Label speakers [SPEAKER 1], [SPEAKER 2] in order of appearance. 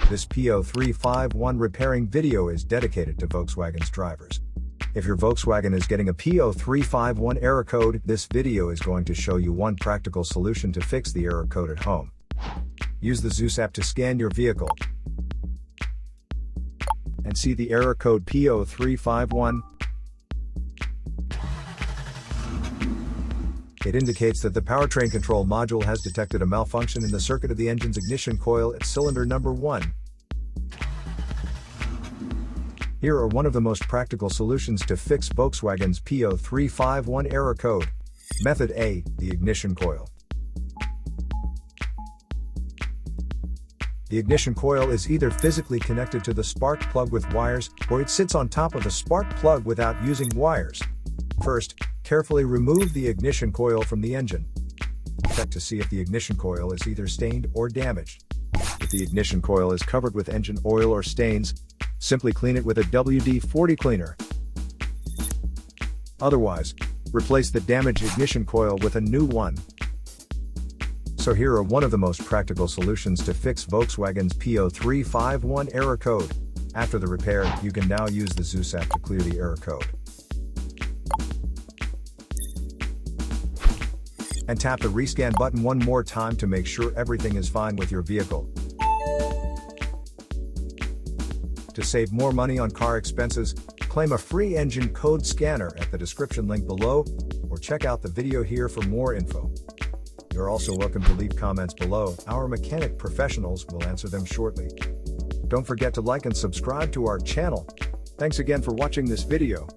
[SPEAKER 1] This P0351 repairing video is dedicated to Volkswagen's drivers. If your Volkswagen is getting a P0351 error code, this video is going to show you one practical solution to fix the error code at home. Use the Zeus app to scan your vehicle and see the error code P0351. It indicates that the Powertrain Control Module has detected a malfunction in the circuit of the engine's ignition coil at cylinder number 1. Here are one of the most practical solutions to fix Volkswagen's P0351 error code. Method A, the ignition coil. The ignition coil is either physically connected to the spark plug with wires, or it sits on top of the spark plug without using wires. First, carefully remove the ignition coil from the engine. Check to see if the ignition coil is either stained or damaged. If the ignition coil is covered with engine oil or stains, simply clean it with a WD-40 cleaner. Otherwise, replace the damaged ignition coil with a new one. So here are one of the most practical solutions to fix Volkswagen's P0351 error code. After the repair, you can now use the Zeus app to clear the error code. And tap the rescan button one more time to make sure everything is fine with your vehicle. To save more money on car expenses, claim a free engine code scanner at the description link below, or check out the video here for more info. You're also welcome to leave comments below. Our mechanic professionals will answer them shortly. Don't forget to like and subscribe to our channel. Thanks again for watching this video.